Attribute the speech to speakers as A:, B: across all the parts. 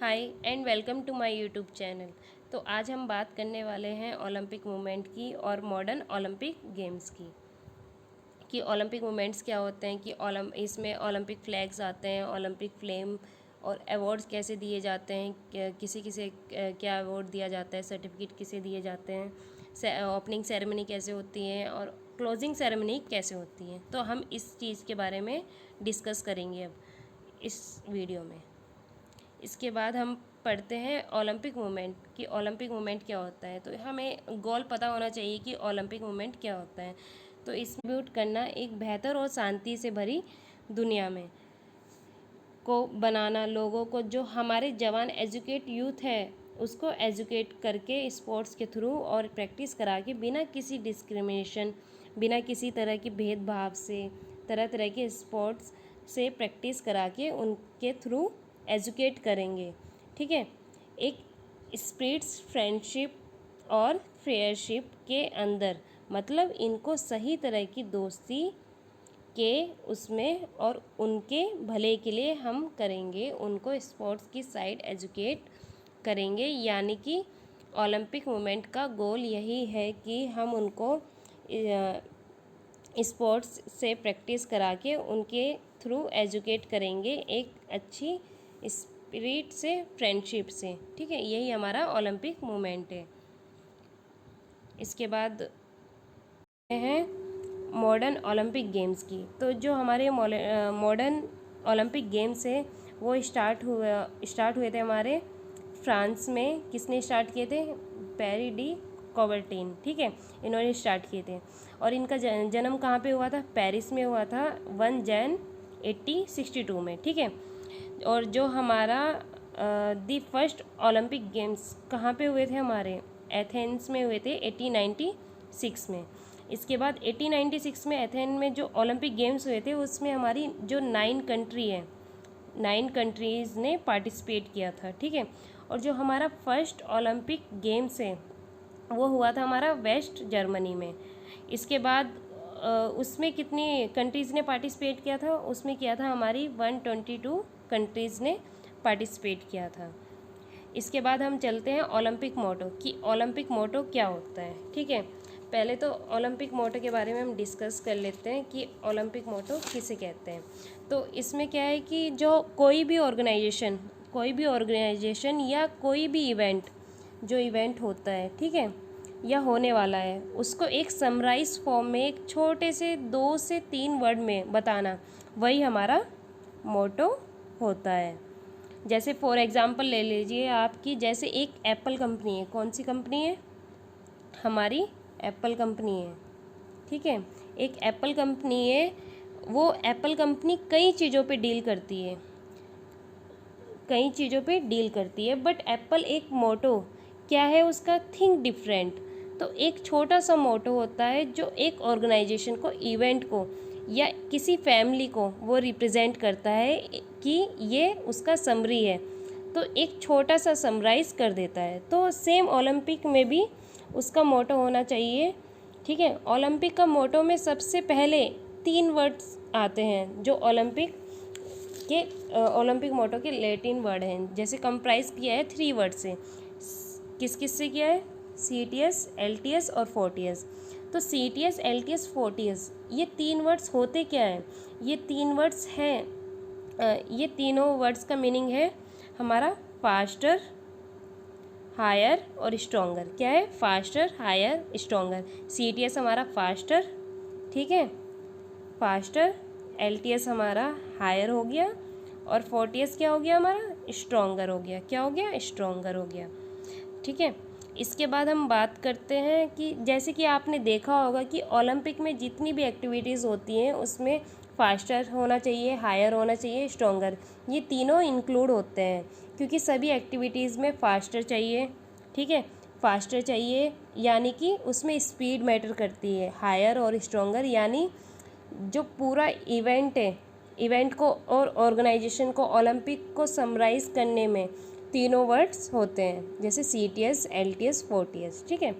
A: Hi and welcome to my YouTube channel. तो आज हम बात करने वाले हैं ओलंपिक मूवमेंट की और मॉडर्न ओलंपिक गेम्स की कि ओलंपिक मूवमेंट्स क्या होते हैं कि इसमें ओलंपिक फ्लैग्स आते हैं, ओलंपिक फ्लेम और अवार्ड्स कैसे दिए जाते हैं, किसी किसे क्या अवार्ड दिया जाता है, सर्टिफिकेट किसे दिए जाते हैं, ओपनिंग सेरेमनी कैसे होती है और क्लोजिंग सेरेमनी कैसे होती है। तो हम इस चीज़ के बारे में डिस्कस करेंगे अब इस वीडियो में। इसके बाद हम पढ़ते हैं ओलंपिक मूवमेंट कि ओलंपिक मूवमेंट क्या होता है। तो हमें गोल पता होना चाहिए कि ओलंपिक मूवमेंट क्या होता है। तो इसमें करना एक बेहतर और शांति से भरी दुनिया में को बनाना, लोगों को, जो हमारे जवान एजुकेट यूथ है उसको एजुकेट करके स्पोर्ट्स के थ्रू और प्रैक्टिस करा के बिना किसी डिस्क्रिमिनेशन, बिना किसी तरह के भेदभाव से तरह तरह के स्पोर्ट्स से प्रैक्टिस करा के उनके थ्रू एजुकेट करेंगे। ठीक है, एक स्पिरिट्स फ्रेंडशिप और फेयरशिप के अंदर, मतलब इनको सही तरह की दोस्ती के उसमें और उनके भले के लिए हम करेंगे, उनको स्पोर्ट्स की साइड एजुकेट करेंगे। यानी कि ओलंपिक मूवमेंट का गोल यही है कि हम उनको स्पोर्ट्स से प्रैक्टिस करा के उनके थ्रू एजुकेट करेंगे एक अच्छी स्पिरिट से, फ्रेंडशिप से। ठीक है, यही हमारा ओलंपिक मूवमेंट है। इसके बाद है मॉडर्न ओलंपिक गेम्स की। तो जो हमारे मॉडर्न ओलंपिक गेम्स है वो स्टार्ट हुए थे हमारे फ्रांस में। किसने स्टार्ट किए थे? Pierre de Coubertin. ठीक है, इन्होंने स्टार्ट किए थे। और इनका जन्म कहाँ पे हुआ था? पेरिस में हुआ था 1 जैन 1862 में। ठीक है, और जो हमारा दी फर्स्ट ओलंपिक गेम्स कहाँ पे हुए थे? हमारे एथेंस में हुए थे 1896 में। इसके बाद 1896 में एथेन में जो ओलंपिक गेम्स हुए थे उसमें हमारी जो 9 कंट्री है, 9 कंट्रीज़ ने पार्टिसिपेट किया था। ठीक है, और जो हमारा फर्स्ट ओलंपिक गेम्स है वो हुआ था हमारा वेस्ट जर्मनी में। इसके बाद उसमें कितनी कंट्रीज़ ने पार्टिसिपेट किया था? उसमें किया था हमारी 122 कंट्रीज़ ने पार्टिसिपेट किया था। इसके बाद हम चलते हैं ओलंपिक मोटो कि ओलंपिक मोटो क्या होता है। ठीक है, पहले तो ओलंपिक मोटो के बारे में हम डिस्कस कर लेते हैं कि ओलंपिक मोटो किसे कहते हैं। तो इसमें क्या है कि जो कोई भी ऑर्गेनाइजेशन या कोई भी जो इवेंट होता है, ठीक है, या होने वाला है, उसको एक समराइज फॉर्म में एक छोटे से 2 से 3 वर्ड में बताना, वही हमारा मोटो होता है। जैसे फॉर एग्ज़ाम्पल ले लीजिए आपकी, जैसे एक एप्पल कंपनी है। कौन सी कंपनी है? हमारी एप्पल कंपनी है। ठीक है, एक एप्पल कंपनी है। वो एप्पल कंपनी कई चीज़ों पे डील करती है, बट एप्पल एक मोटो क्या है उसका? Think different. तो एक छोटा सा मोटो होता है जो एक ऑर्गेनाइजेशन को, इवेंट को या किसी फैमिली को वो रिप्रेजेंट करता है कि ये उसका समरी है, तो एक छोटा सा समराइज़ कर देता है। तो सेम ओलंपिक में भी उसका मोटो होना चाहिए। ठीक है, ओलंपिक का मोटो में सबसे पहले 3 वर्ड्स आते हैं जो ओलंपिक मोटो के लैटिन वर्ड हैं। जैसे कंप्राइज किया है 3 वर्ड से। किस किस से किया है? CTS, LTS और FORTIS। तो CTS, LTS, FORTIS ये 3 वर्ड्स होते क्या हैं? ये 3 वर्ड्स हैं, ये तीनों वर्ड्स का मीनिंग है हमारा फास्टर, हायर और स्ट्रॉन्गर। क्या है? Faster, higher, stronger. CTS हमारा फास्टर, ठीक है, फास्टर। LTS हमारा हायर हो गया और FORTIS क्या हो गया? हमारा स्ट्रॉन्गर हो गया। क्या हो गया? स्ट्रॉन्गर हो गया। ठीक है, इसके बाद हम बात करते हैं कि जैसे कि आपने देखा होगा कि ओलंपिक में जितनी भी एक्टिविटीज़ होती हैं उसमें फास्टर होना चाहिए, हायर होना चाहिए, स्ट्रॉन्गर, ये तीनों इंक्लूड होते हैं क्योंकि सभी एक्टिविटीज़ में फास्टर चाहिए। ठीक है, फास्टर चाहिए यानी कि उसमें स्पीड मैटर करती है। हायर और स्ट्रॉन्गर यानी जो पूरा इवेंट को और ऑर्गेनाइजेशन को, ओलंपिक को समराइज़ करने में तीनों वर्ड्स होते हैं, जैसे CTS, LTS, FORTIS। ठीक है,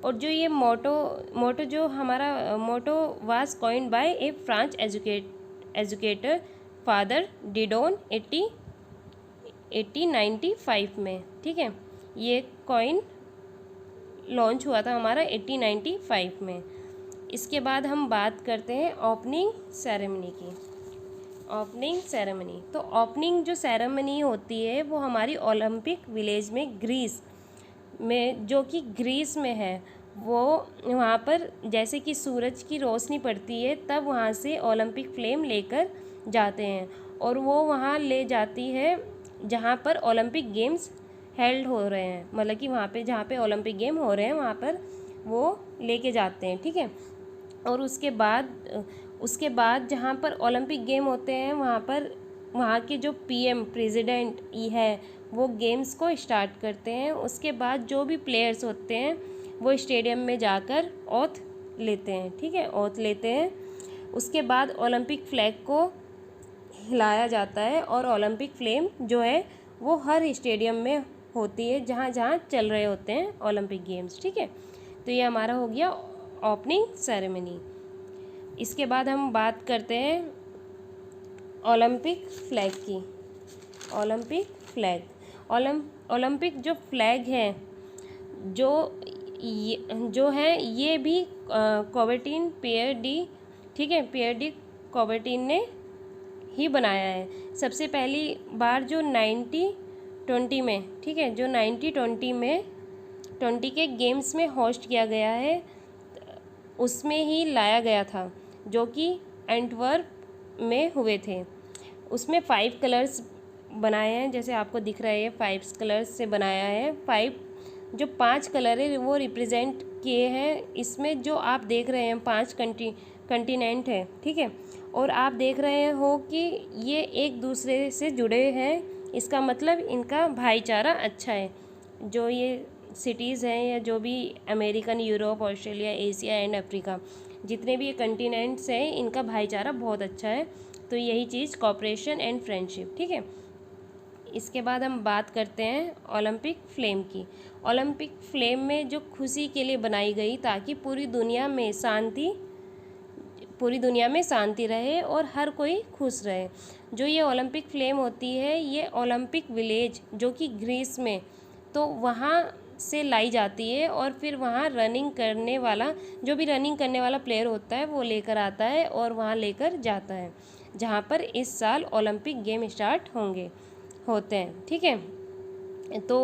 A: और जो ये मोटो जो हमारा motto was coined by a French educator Father Didon 1895 में, ठीक है। ये कॉइन लॉन्च हुआ था हमारा 1895 में। इसके बाद हम बात करते हैं ओपनिंग सेरेमनी की। ओपनिंग सेरेमनी, तो ओपनिंग जो सेरेमनी होती है वो हमारी ओलंपिक विलेज में, ग्रीस में, जो कि ग्रीस में है, वो वहाँ पर जैसे कि सूरज की रोशनी पड़ती है तब वहाँ से ओलंपिक फ्लेम लेकर जाते हैं और वो वहाँ ले जाती है जहाँ पर ओलंपिक गेम्स हेल्ड हो रहे हैं, मतलब कि वहाँ पे जहाँ पे ओलंपिक गेम हो रहे हैं वहाँ पर वो लेके जाते हैं, ठीक है। और उसके बाद जहाँ पर ओलंपिक गेम होते हैं वहाँ पर वहाँ के जो पीएम प्रेसिडेंट है वो गेम्स को स्टार्ट करते हैं। उसके बाद जो भी प्लेयर्स होते हैं वो स्टेडियम में जाकर ओथ लेते हैं, ठीक है, ओथ लेते हैं। उसके बाद ओलंपिक फ्लैग को हिलाया जाता है और ओलंपिक फ्लेम जो है वो हर स्टेडियम में होती है जहाँ जहाँ चल रहे होते हैं ओलंपिक गेम्स, ठीक है। तो ये हमारा हो गया ओपनिंग सेरेमनी। इसके बाद हम बात करते हैं ओलंपिक फ्लैग की। ओलंपिक फ्लैग, ओलंपिक जो फ्लैग है जो है ये भी कॉबर्टिन पियर डी, ठीक है, पियर डी कॉबर्टिन ने ही बनाया है। सबसे पहली बार जो 1920 में, ठीक है, जो 1920 में 20 के गेम्स में होस्ट किया गया है उसमें ही लाया गया था, जो कि एंटवर्प में हुए थे। उसमें 5 कलर्स बनाए हैं, जैसे आपको दिख रहा है 5 कलर्स से बनाया है। 5 कलर है वो रिप्रेजेंट किए हैं। इसमें जो आप देख रहे हैं 5 कंटिनेंट है, ठीक है, और आप देख रहे हो कि ये एक दूसरे से जुड़े हैं, इसका मतलब इनका भाईचारा अच्छा है। जो ये सिटीज़ हैं या जो भी American, Europe, Australia, Asia and Africa, जितने भी ये कंटिनेंट्स हैं इनका भाईचारा बहुत अच्छा है। तो यही चीज़ कोऑपरेशन एंड फ्रेंडशिप, ठीक है। इसके बाद हम बात करते हैं ओलंपिक फ्लेम की। ओलंपिक फ्लेम में जो खुशी के लिए बनाई गई ताकि पूरी दुनिया में शांति रहे और हर कोई खुश रहे। जो ये ओलंपिक फ्लेम होती है ये ओलंपिक विलेज जो कि ग्रीस में, तो वहाँ से लाई जाती है और फिर वहाँ रनिंग करने वाला प्लेयर होता है वो लेकर आता है और वहाँ लेकर जाता है जहाँ पर इस साल ओलंपिक गेम स्टार्ट होते हैं, ठीक है। तो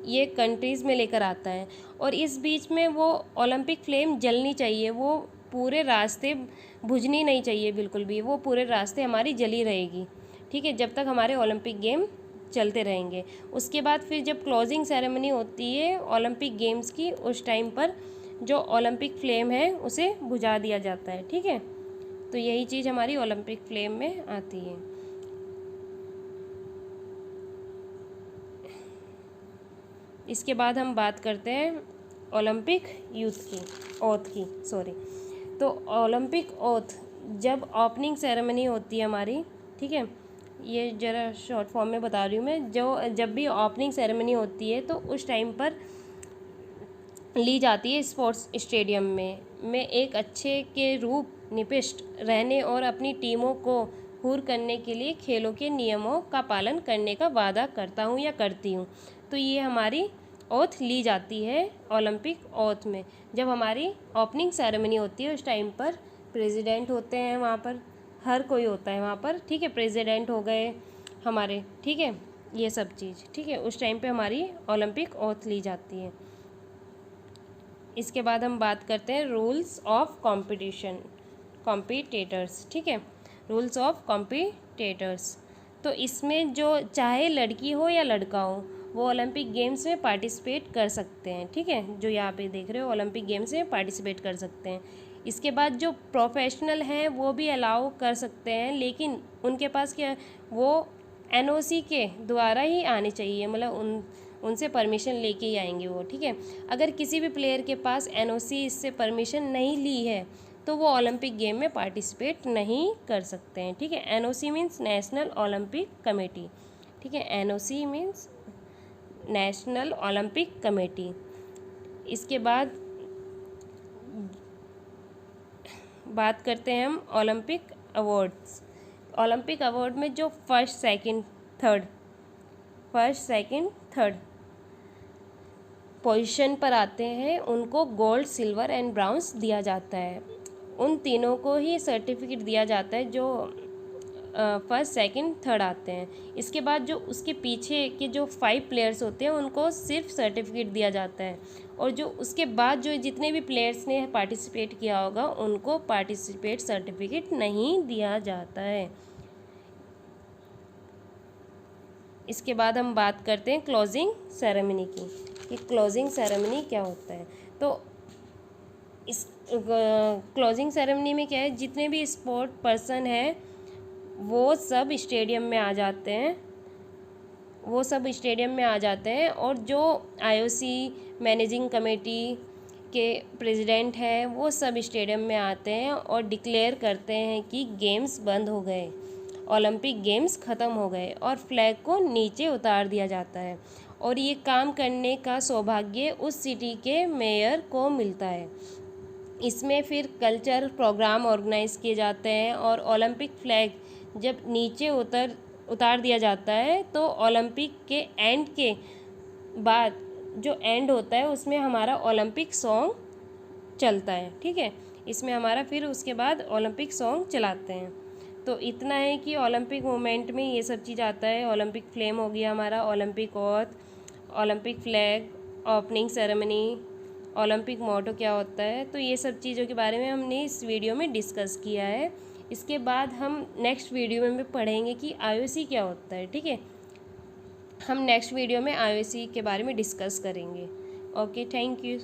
A: ये कंट्रीज़ में लेकर आता है और इस बीच में वो ओलंपिक फ्लेम जलनी चाहिए, वो पूरे रास्ते बुझनी नहीं चाहिए बिल्कुल भी, वो पूरे रास्ते हमारी जली रहेगी, ठीक है, जब तक हमारे ओलंपिक गेम चलते रहेंगे। उसके बाद फिर जब क्लोजिंग सेरेमनी होती है ओलंपिक गेम्स की, उस टाइम पर जो ओलंपिक फ्लेम है उसे बुझा दिया जाता है, ठीक है। तो यही चीज़ हमारी ओलंपिक फ्लेम में आती है। इसके बाद हम बात करते हैं ओलंपिक ओथ की। तो ओलंपिक ओथ जब ओपनिंग सेरेमनी होती है हमारी, ठीक है, ये ज़रा शॉर्ट फॉर्म में बता रही हूँ मैं। जब भी ओपनिंग सेरेमनी होती है तो उस टाइम पर ली जाती है स्पोर्ट्स स्टेडियम में एक अच्छे के रूप निपिष्ट रहने और अपनी टीमों को हुर करने के लिए खेलों के नियमों का पालन करने का वादा करता हूँ या करती हूँ। तो ये हमारी ओथ ली जाती है ओलंपिक ओथ में। जब हमारी ओपनिंग सेरेमनी होती है उस टाइम पर प्रेसिडेंट होते हैं वहाँ पर, हर कोई होता है वहाँ पर, ठीक है, प्रेसिडेंट हो गए हमारे, ठीक है, ये सब चीज़, ठीक है, उस टाइम पे हमारी ओलंपिक ओथ ली जाती है। इसके बाद हम बात करते हैं रूल्स ऑफ कॉम्पिटिटर्स, ठीक है, रूल्स ऑफ कॉम्पिटिटर्स। तो इसमें जो चाहे लड़की हो या लड़का हो वो ओलंपिक गेम्स में पार्टिसिपेट कर सकते हैं, ठीक है, जो यहाँ पे देख रहे हो ओलंपिक गेम्स में पार्टिसिपेट कर सकते हैं। इसके बाद जो प्रोफेशनल हैं वो भी अलाउ कर सकते हैं, लेकिन उनके पास क्या, वो एनओसी के द्वारा ही आने चाहिए, मतलब उनसे परमिशन लेके ही आएंगे वो, ठीक है। अगर किसी भी प्लेयर के पास एनओसी इससे परमिशन नहीं ली है तो वो ओलंपिक गेम में पार्टिसिपेट नहीं कर सकते हैं, ठीक है। NOC means national Olympic committee, ठीक है, NOC means national Olympic committee. इसके बाद बात करते हैं हम ओलंपिक अवार्ड्स। ओलंपिक अवार्ड में जो first, second, third first second third position पर आते हैं उनको गोल्ड, सिल्वर एंड ब्राउन्स दिया जाता है। उन तीनों को ही सर्टिफिकेट दिया जाता है जो फर्स्ट सेकंड थर्ड आते हैं। इसके बाद जो उसके पीछे के जो 5 प्लेयर्स होते हैं उनको सिर्फ सर्टिफिकेट दिया जाता है, और जो उसके बाद जो जितने भी प्लेयर्स ने पार्टिसिपेट किया होगा उनको पार्टिसिपेट सर्टिफिकेट नहीं दिया जाता है। इसके बाद हम बात करते हैं क्लोजिंग सेरेमनी की, कि क्लोजिंग सेरेमनी क्या होता है। तो इस क्लोजिंग सेरेमनी में क्या है, जितने भी स्पोर्ट पर्सन हैं वो सब स्टेडियम में आ जाते हैं, और जो आईओसी मैनेजिंग कमेटी के प्रेसिडेंट हैं वो सब स्टेडियम में आते हैं और डिक्लेयर करते हैं कि गेम्स बंद हो गए, ओलंपिक गेम्स ख़त्म हो गए, और फ्लैग को नीचे उतार दिया जाता है। और ये काम करने का सौभाग्य उस सिटी के मेयर को मिलता है। इसमें फिर कल्चर प्रोग्राम ऑर्गेनाइज किए जाते हैं, और ओलंपिक फ्लैग जब नीचे उतार दिया जाता है तो ओलंपिक के एंड के बाद जो एंड होता है उसमें हमारा ओलंपिक सॉन्ग चलता है, ठीक है। इसमें हमारा फिर उसके बाद ओलंपिक सॉन्ग चलाते हैं। तो इतना है कि ओलंपिक मोमेंट में ये सब चीज़ आता है। ओलंपिक फ्लेम हो गया हमारा, Olympic oath, Olympic flag, opening ceremony, Olympic motto क्या होता है, तो ये सब चीज़ों के बारे में हमने इस वीडियो में डिस्कस किया है। इसके बाद हम नेक्स्ट वीडियो में भी पढ़ेंगे कि आईओसी क्या होता है, ठीक है। हम नेक्स्ट वीडियो में आईओसी के बारे में डिस्कस करेंगे। Okay, thank you.